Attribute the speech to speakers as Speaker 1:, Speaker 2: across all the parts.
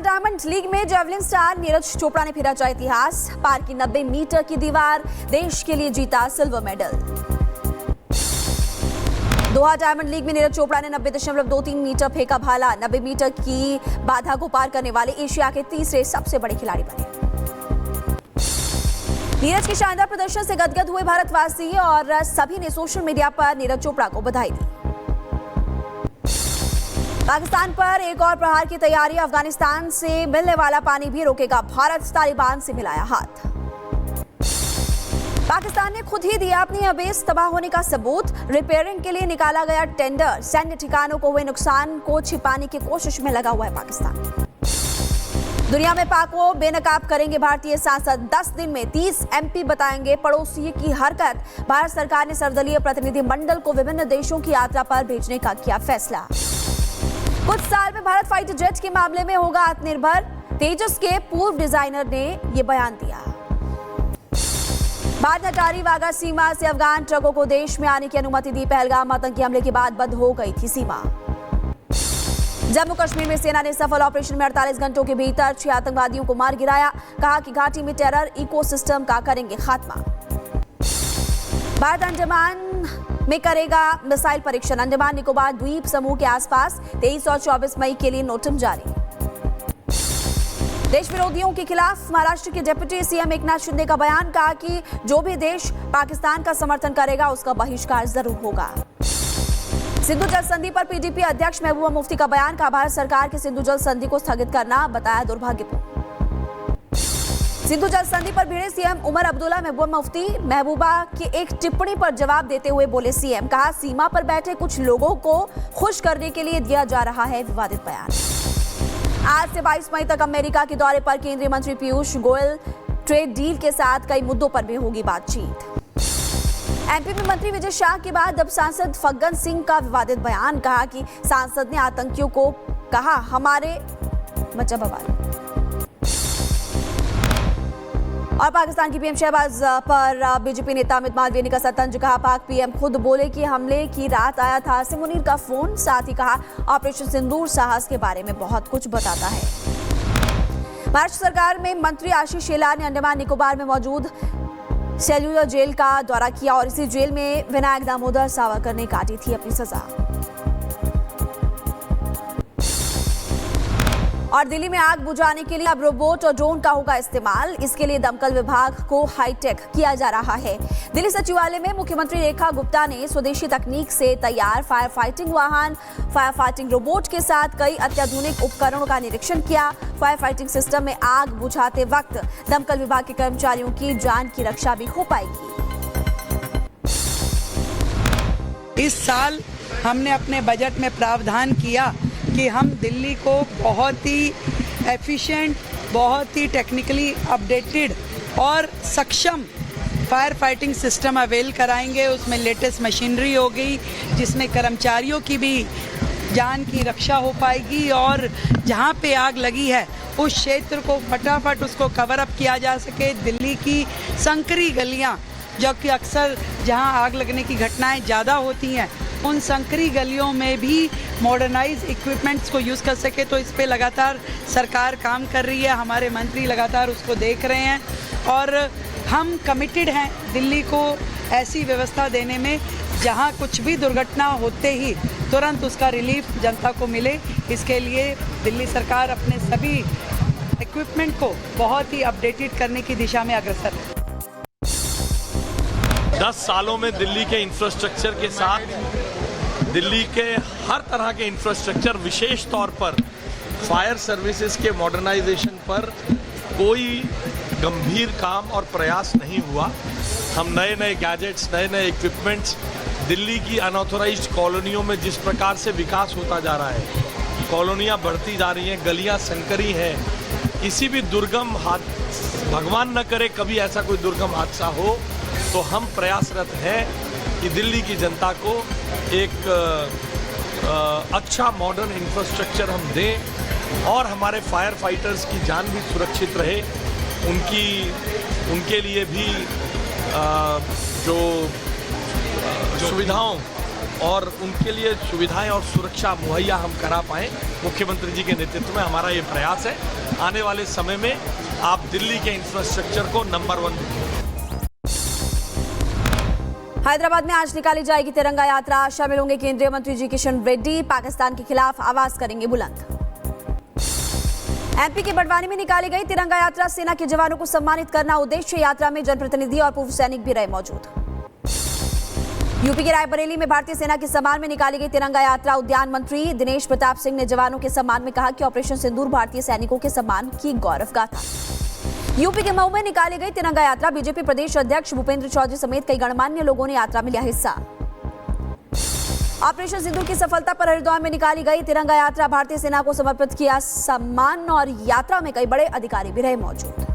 Speaker 1: Diamond league में javelin star Neeraj Chopra ने फेरा चाहे इतिहास। पार की 90 मीटर की दीवार, देश के लिए जीता सिल्वर मेडल। दोहा डायमंड लीग में नीरज चोपड़ा ने 90.23 मीटर फेंका भाला। 90 मीटर की बाधा को पार करने वाले एशिया के तीसरे सबसे बड़े खिलाड़ी बने। नीरज के शानदार प्रदर्शन से गदगद हुए भारतवासी और सभी ने सोशल मीडिया पर नीरज चोपड़ा को बधाई दी। पाकिस्तान पर एक और प्रहार की तैयारी। अफगानिस्तान से मिलने वाला पानी भी रोकेगा भारत, तालिबान से मिलाया हाथ। पाकिस्तान ने खुद ही दिया अपनी बेस तबाह होने का सबूत। रिपेयरिंग के लिए निकाला गया टेंडर। सैन्य ठिकानों को हुए नुकसान को छिपाने की कोशिश में लगा हुआ है पाकिस्तान। दुनिया में पाक को बेनकाब करेंगे भारतीय सांसद। 10 दिन में 30 एमपी बताएंगे पड़ोसी की हरकत। भारत सरकार ने सर्वदलीय प्रतिनिधिमंडल को विभिन्न देशों की यात्रा पर भेजने का किया फैसला। कुछ साल में भारत फाइटर जेट के मामले में होगा आत्मनिर्भर। तेजस के पूर्व डिजाइनर ने यह बयान दिया। भारत ने अटारी वाघा सीमा से अफगान ट्रकों को देश में आने की अनुमति दी। पहलगाम आतंकी हमले के बाद बंद हो गई थी सीमा। जम्मू कश्मीर में सेना ने सफल ऑपरेशन में 48 घंटों के भीतर 6 आतंकवादियों को मार गिराया। कहा कि घाटी में टेरर इकोसिस्टम का करेंगे खात्मा। भारत अंडमान में करेगा मिसाइल परीक्षण। अंडमान निकोबार द्वीप समूह के आसपास 23 और 24 मई के लिए नोटिस जारी। देश विरोधियों के खिलाफ महाराष्ट्र के डिप्टी सीएम एकनाथ शिंदे का बयान। कहा कि जो भी देश पाकिस्तान का समर्थन करेगा उसका बहिष्कार जरूर होगा। सिंधु जल संधि पर पीडीपी अध्यक्ष महबूबा मुफ्ती का बयान। कहा भारत सरकार के सिंधु जल संधि को स्थगित करना बताया दुर्भाग्यपूर्ण। सिंधु जल संधि पर भिड़े सीएम उमर अब्दुल्ला महबूबा की एक टिप्पणी पर जवाब देते हुए बोले सीएम। कहा सीमा पर बैठे कुछ लोगों को खुश करने के लिए दिया जा रहा है विवादित बयान। आज से 22 मई तक अमेरिका के दौरे पर केंद्रीय मंत्री पीयूष गोयल। ट्रेड डील के साथ कई मुद्दों पर भी होगी बातचीत। एमपी में मंत्री विजय शाह के बाद अब सांसद फग्गन सिंह का विवादित बयान। कहा कि सांसद ने आतंकियों को कहा हमारे मचा बवाल। और पाकिस्तान की पीएम शहबाज पर बीजेपी नेता अमित मालवीय ने कसा तंज। कहा पाक पीएम खुद बोले कि हमले की रात आया था आसिम मुनीर का फोन। साथ ही कहा ऑपरेशन सिंदूर साहस के बारे में बहुत कुछ बताता है। महाराष्ट्र सरकार में मंत्री आशीष शेलार ने अंडमान निकोबार में मौजूद सेल्युलर जेल का दौरा किया और इसी जेल में विनायक दामोदर सावरकर ने काटी थी अपनी सजा। और दिल्ली में आग बुझाने के लिए अब रोबोट और ड्रोन का होगा इस्तेमाल। इसके लिए दमकल विभाग को हाईटेक किया जा रहा है। दिल्ली सचिवालय में मुख्यमंत्री रेखा गुप्ता ने स्वदेशी तकनीक से तैयार फायर फाइटिंग वाहन, फायर फाइटिंग रोबोट के साथ कई अत्याधुनिक उपकरणों का निरीक्षण किया। फायर फाइटिंग सिस्टम में आग बुझाते वक्त दमकल विभाग के कर्मचारियों की जान की रक्षा भी हो पाएगी।
Speaker 2: इस साल हमने अपने बजट में प्रावधान किया कि हम दिल्ली को बहुत ही एफिशिएंट, बहुत ही टेक्निकली अपडेटेड और सक्षम फायर फाइटिंग सिस्टम अवेल कराएंगे। उसमें लेटेस्ट मशीनरी होगी जिसमें कर्मचारियों की भी जान की रक्षा हो पाएगी और जहां पे आग लगी है उस क्षेत्र को फटाफट उसको कवर अप किया जा सके। दिल्ली की संकरी गलियां जो कि अक्सर जहां आग लगने की घटनाएं ज़्यादा होती हैं उन संकरी गलियों में भी मॉडर्नाइज इक्विपमेंट्स को यूज़ कर सके, तो इस पे लगातार सरकार काम कर रही है। हमारे मंत्री लगातार उसको देख रहे हैं और हम कमिटेड हैं दिल्ली को ऐसी व्यवस्था देने में जहां कुछ भी दुर्घटना होते ही तुरंत उसका रिलीफ जनता को मिले। इसके लिए दिल्ली सरकार अपने सभी इक्विपमेंट को बहुत ही अपडेटेड करने की दिशा में अग्रसर है।
Speaker 3: 10 सालों में दिल्ली के इंफ्रास्ट्रक्चर के साथ दिल्ली के हर तरह के इंफ्रास्ट्रक्चर, विशेष तौर पर फायर सर्विसेज के मॉडर्नाइजेशन पर कोई गंभीर काम और प्रयास नहीं हुआ। हम नए नए गैजेट्स, नए नए इक्विपमेंट्स, दिल्ली की अनऑथोराइज्ड कॉलोनियों में जिस प्रकार से विकास होता जा रहा है, कॉलोनियाँ बढ़ती जा रही हैं, गलियाँ संकरी हैं। किसी भी दुर्गम भगवान न करे कभी ऐसा कोई दुर्गम हादसा हो, तो हम प्रयासरत हैं कि दिल्ली की जनता को एक अच्छा मॉडर्न इंफ्रास्ट्रक्चर हम दें और हमारे फायर फाइटर्स की जान भी सुरक्षित रहे। उनके लिए भी जो सुविधाओं और उनके लिए सुविधाएं और सुरक्षा मुहैया हम करा पाएं। मुख्यमंत्री जी के नेतृत्व में हमारा ये प्रयास है। आने वाले समय में आप दिल्ली के इंफ्रास्ट्रक्चर को नंबर 1 देखेंगे।
Speaker 1: हैदराबाद में आज निकाली जाएगी तिरंगा यात्रा। शामिल होंगे केंद्रीय मंत्री जी किशन रेड्डी। पाकिस्तान के खिलाफ आवाज करेंगे बुलंद। एमपी के बड़वानी में निकाली गई तिरंगा यात्रा। सेना के जवानों को सम्मानित करना उद्देश्य। यात्रा में जनप्रतिनिधि और पूर्व सैनिक भी रहे मौजूद। यूपी के रायबरेली में भारतीय सेना के सम्मान में निकाली गई तिरंगा यात्रा। उद्यान मंत्री दिनेश प्रताप सिंह ने जवानों के सम्मान में कहा कि ऑपरेशन सिंदूर भारतीय सैनिकों के सम्मान की गौरव गाथा। यूपी के मऊ में निकाली गई तिरंगा यात्रा। बीजेपी प्रदेश अध्यक्ष भूपेंद्र चौधरी समेत कई गणमान्य लोगों ने यात्रा में लिया हिस्सा। ऑपरेशन सिंदूर की सफलता पर हरिद्वार में निकाली गई तिरंगा यात्रा। भारतीय सेना को समर्पित किया सम्मान और यात्रा में कई बड़े अधिकारी भी रहे मौजूद।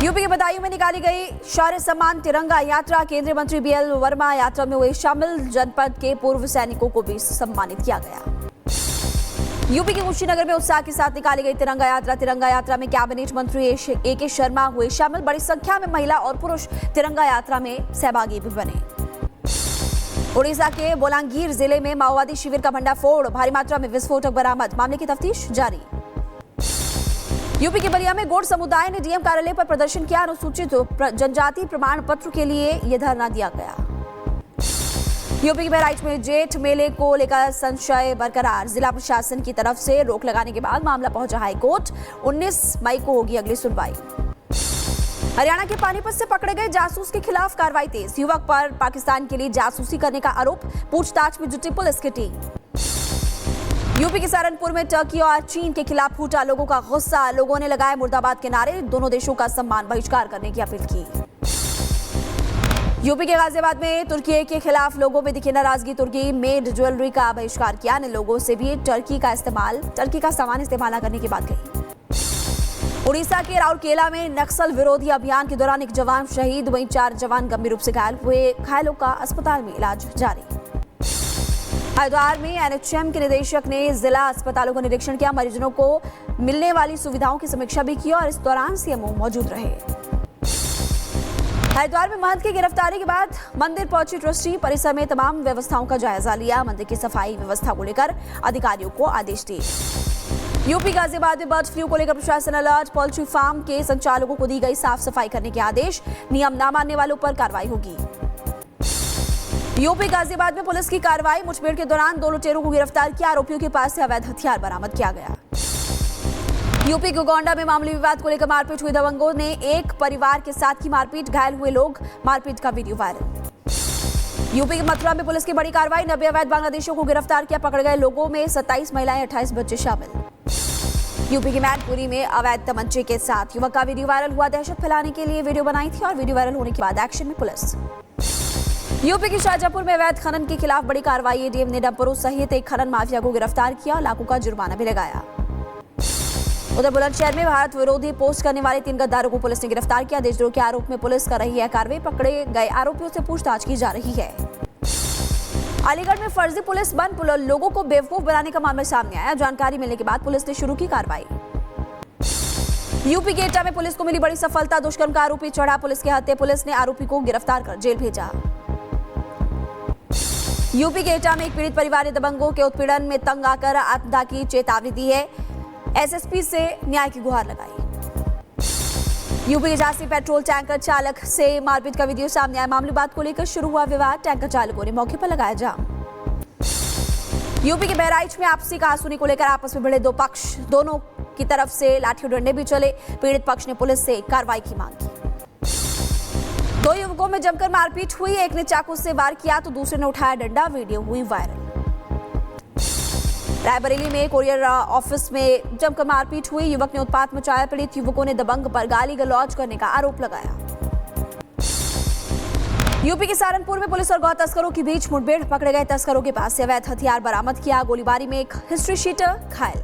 Speaker 1: यूपी के बदायूं में निकाली गई शौर्य सम्मान तिरंगा यात्रा। केंद्रीय मंत्री बीएल वर्मा यात्रा में हुए शामिल। जनपद के पूर्व सैनिकों को भी सम्मानित किया गया। यूपी के कुशीनगर में उत्साह के साथ निकाली गई तिरंगा यात्रा। तिरंगा यात्रा में कैबिनेट मंत्री ए.के. शर्मा हुए शामिल। बड़ी संख्या में महिला और पुरुष तिरंगा यात्रा में सहभागी भी बने। उड़ीसा के बोलांगीर जिले में माओवादी शिविर का भंडाफोड़। भारी मात्रा में विस्फोटक बरामद। मामले की तफ्तीश जारी। यूपी के बलिया में गोंड समुदाय ने डीएम कार्यालय पर प्रदर्शन किया। अनुसूचित जनजाति प्रमाण पत्र के लिए यह धरना दिया गया। यूपी के बहराइच में जेठ मेले को लेकर संशय बरकरार। जिला प्रशासन की तरफ से रोक लगाने के बाद मामला पहुंचा हाईकोर्ट। 19 मई को होगी अगली सुनवाई। हरियाणा के पानीपत से पकड़े गए जासूस के खिलाफ कार्रवाई तेज। युवक पर पाकिस्तान के लिए जासूसी करने का आरोप। पूछताछ में जुटी पुलिस की टीम। यूपी के सहारनपुर में टर्की और चीन के खिलाफ फूटा लोगों का गुस्सा। लोगों ने लगाए मुर्दाबाद के नारे। दोनों देशों का सम्मान बहिष्कार करने की अपील की। यूपी के गाजियाबाद में तुर्की के खिलाफ लोगों में दिखी नाराजगी। तुर्की मेड ज्वेलरी का बहिष्कार किया। ने लोगों से भी टर्की का सामान इस्तेमाल करने की बात कही। उड़ीसा के राउरकेला में नक्सल विरोधी अभियान के दौरान एक जवान शहीद। वहीं 4 जवान गंभीर रूप से घायल हुए। घायलों का अस्पताल में इलाज जारी। हरिद्वार में एनएचएम के निदेशक ने जिला अस्पतालों का निरीक्षण किया। मरीजों को मिलने वाली सुविधाओं की समीक्षा भी की और इस दौरान सीएमओ मौजूद रहे। हरिद्वार में महंत की गिरफ्तारी के बाद मंदिर पहुंची ट्रस्टी। परिसर में तमाम व्यवस्थाओं का जायजा लिया। मंदिर की सफाई व्यवस्था को लेकर अधिकारियों को आदेश दिए। यूपी गाजियाबाद में बर्ड फ्लू को लेकर प्रशासन अलर्ट। पोल्ट्री फार्म के संचालकों को दी गई साफ सफाई करने के आदेश। नियम न मानने वालों पर कार्रवाई होगी। यूपी गाजियाबाद में पुलिस की कार्रवाई। मुठभेड़ के दौरान 2 लुटेरों को गिरफ्तार किया। आरोपियों के पास से अवैध हथियार बरामद किया गया। यूपी के गोंडा में मामूली विवाद को लेकर मारपीट हुई। दबंगों ने एक परिवार के साथ की मारपीट। घायल हुए लोग। मारपीट का वीडियो वायरल। यूपी के मथुरा में पुलिस की बड़ी कार्रवाई। 90 अवैध बांग्लादेशियों को गिरफ्तार किया। पकड़े गए लोगों में 27 महिलाएं 28 बच्चे शामिल। यूपी के मैनपुरी में अवैध तमंचे के साथ युवक का वीडियो वायरल हुआ। दहशत फैलाने के लिए वीडियो बनाई थी और वीडियो वायरल होने के बाद एक्शन में पुलिस। यूपी के शाहजहांपुर में अवैध खनन के खिलाफ बड़ी कार्रवाई। एडीएम ने डंपरों सहित एक खनन माफिया को गिरफ्तार किया और लाखों का जुर्माना भी लगाया। उधर बुलंदशहर में भारत विरोधी पोस्ट करने वाले 3 गद्दारों को पुलिस ने गिरफ्तार किया। देशद्रोह के आरोप में पुलिस कर रही है कार्रवाई। पकड़े गए आरोपियों से पूछताछ की जा रही है। अलीगढ़ में फर्जी पुलिस बन लोगों को बेवकूफ बनाने का मामला सामने आया। जानकारी मिलने के बाद पुलिस ने शुरू की कार्रवाई। यूपी के एटा में पुलिस को मिली बड़ी सफलता। दुष्कर्म का आरोपी चढ़ा पुलिस के हत्थे। पुलिस ने आरोपी को गिरफ्तार कर जेल भेजा। यूपी के एटा में एक पीड़ित परिवार ने दबंगों के उत्पीड़न में तंग आकर आत्मदाह की चेतावनी दी है। एसएसपी से न्याय की गुहार लगाई। यूपी के झांसी पेट्रोल टैंकर चालक से मारपीट का वीडियो सामने आया। मामूली बात को लेकर शुरू हुआ विवाद। टैंकर चालकों ने मौके पर लगाया जाम। यूपी के बहराइच में आपसी कहासुनी को लेकर आपस में भिड़े 2 पक्ष। दोनों की तरफ से लाठी डंडे भी चले। पीड़ित पक्ष ने पुलिस से कार्रवाई की मांग की। 2 युवकों में जमकर मारपीट हुई। एक ने चाकू से वार किया तो दूसरे ने उठाया डंडा। वीडियो हुई वायरल। रायबरेली में कोरियर ऑफिस में जमकर मारपीट हुई। युवक ने उत्पात मचाया। पीड़ित युवकों ने दबंग पर गाली गलौज करने का आरोप लगाया। यूपी के सहारनपुर में पुलिस और गौ तस्करों के बीच मुठभेड़। पकड़े गए तस्करों के पास से अवैध हथियार बरामद किया। गोलीबारी में एक हिस्ट्री शीटर घायल।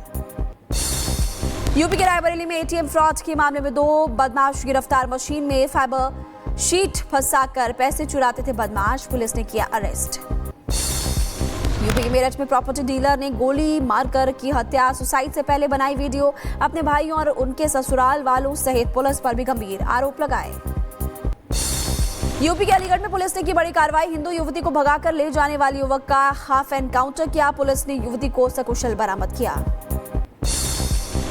Speaker 1: यूपी के रायबरेली में एटीएम फ्रॉड के मामले में 2 बदमाश गिरफ्तार। मशीन में फाइबर शीट फंसाकर पैसे चुराते थे बदमाश। पुलिस ने किया अरेस्ट। यूपी के मेरठ में प्रॉपर्टी डीलर ने गोली मारकर की हत्या। सुसाइड से पहले बनाई वीडियो। अपने भाइयों और उनके ससुराल वालों सहित पुलिस पर भी गंभीर आरोप लगाए। यूपी के अलीगढ़ में पुलिस ने की बड़ी कार्रवाई। हिंदू युवती को भगाकर ले जाने वाली युवक का हाफ एनकाउंटर किया। पुलिस ने युवती को सकुशल बरामद किया।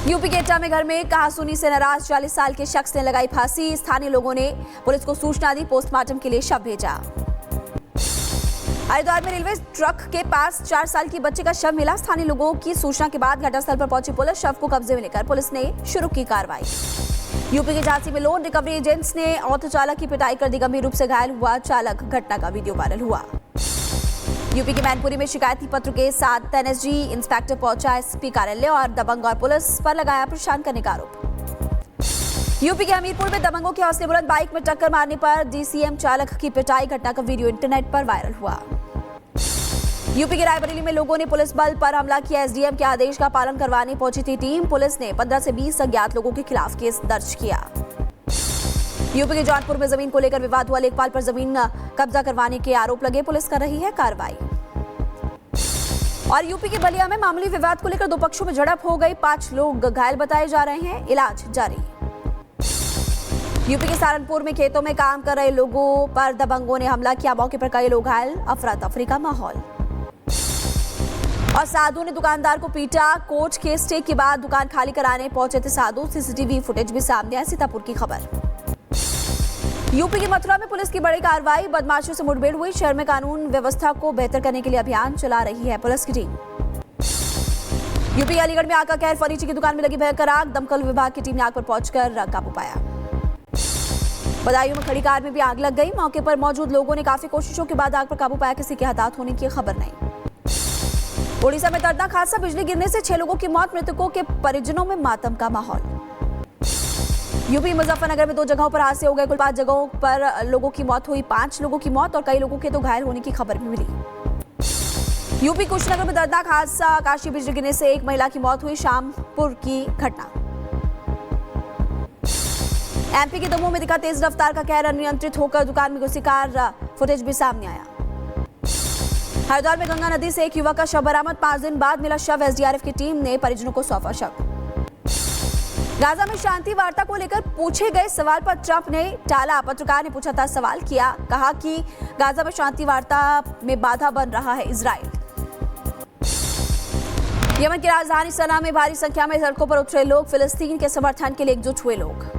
Speaker 1: यूपी के एटा में घर में कहासुनी से नाराज 40 साल के शख्स ने लगाई फांसी। स्थानीय लोगों ने पुलिस को सूचना दी, पोस्टमार्टम के लिए शव भेजा। हरिद्वार में रेलवे ट्रक के पास 4 साल की बच्चे का शव मिला। स्थानीय लोगों की सूचना के बाद घटनास्थल पर पहुंची पुलिस। शव को कब्जे में लेकर पुलिस ने शुरू की कार्रवाई। यूपी के झांसी में लोन रिकवरी एजेंट्स ने ऑटो चालक की पिटाई कर दी, गंभीर रूप से घायल हुआ चालक। घटना का वीडियो वायरल हुआ। यूपी के मैनपुरी में शिकायती पत्र के साथ एनएसजी इंस्पेक्टर पहुंचा एसपी कार्यालय और दबंग और पुलिस पर लगाया परेशान करने का आरोप। यूपी के हमीरपुर में दबंगों के हौसले बुलंद, बाइक में टक्कर मारने पर डीसीएम चालक की पिटाई। घटना का वीडियो इंटरनेट पर वायरल हुआ। यूपी के रायबरेली में लोगों ने पुलिस बल पर हमला किया। एसडीएम के आदेश का पालन करवाने पहुंची थी टीम। पुलिस ने 15 से 20 अज्ञात लोगों के खिलाफ केस दर्ज किया। यूपी के जौनपुर में जमीन को लेकर विवाद हुआ। लेखपाल पर जमीन कब्जा करवाने के आरोप लगे। पुलिस कर रही है कार्रवाई। और यूपी के बलिया में मामूली विवाद को लेकर 2 पक्षों में झड़प हो गई। 5 लोग घायल बताए जा रहे हैं, इलाज जारी। यूपी के सहारनपुर में खेतों में काम कर रहे लोगों पर दबंगों ने हमला किया। मौके पर कई लोग घायल, अफरा तफरी का माहौल। और साधु ने दुकानदार को पीटा। कोर्ट के स्टे के बाद दुकान खाली कराने पहुंचे थे साधु। सीसीटीवी फुटेज भी सामने है। सीतापुर की खबर। यूपी की मथुरा में पुलिस की बड़ी कार्रवाई। बदमाशों से मुठभेड़ हुई। शहर में कानून व्यवस्था को बेहतर करने के लिए अभियान चला रही है पुलिस की टीम। यूपी अलीगढ़ में आग का कहर। फर्नीचर की दुकान में लगी भयंकर आग। दमकल विभाग की टीम ने आग पर पहुंचकर काबू पाया। बदायूं में खड़ी कार में भी आग लग गई। मौके पर मौजूद लोगों ने काफी कोशिशों के बाद आग पर काबू पाया। किसी के हताहत होने की खबर नहीं। ओडिशा में दर्दनाक हादसा। बिजली गिरने से 6 लोगों की मौत। मृतकों के परिजनों में मातम का माहौल। यूपी मुजफ्फरनगर में 2 जगहों पर हादसे हो गए। कुल 5 जगहों पर लोगों की मौत हुई। 5 लोगों की मौत और कई लोगों के तो घायल होने की खबर भी मिली। यूपी कुशीनगर में दर्दनाक हादसा। आकाशीय बिजली गिरने से एक महिला की मौत हुई। शामपुर की घटना। एमपी के दमोह में दिखा तेज रफ्तार का कहर। अनियंत्रित होकर दुकान में घुसी कार। फुटेज भी सामने आया। हरिद्वार में गंगा नदी से एक युवक का शव बरामद। 5 दिन बाद मिला शव। एसडीआरएफ की टीम ने परिजनों को सौंपा शव। गाजा में शांति वार्ता को लेकर पूछे गए सवाल पर ट्रंप ने टाला। पत्रकार ने पूछा था, सवाल किया, कहा कि गाजा में शांति वार्ता में बाधा बन रहा है इजराइल। यमन की राजधानी सना में भारी संख्या में सड़कों पर उतरे लोग। फिलिस्तीन के समर्थन के लिए एकजुट हुए लोग।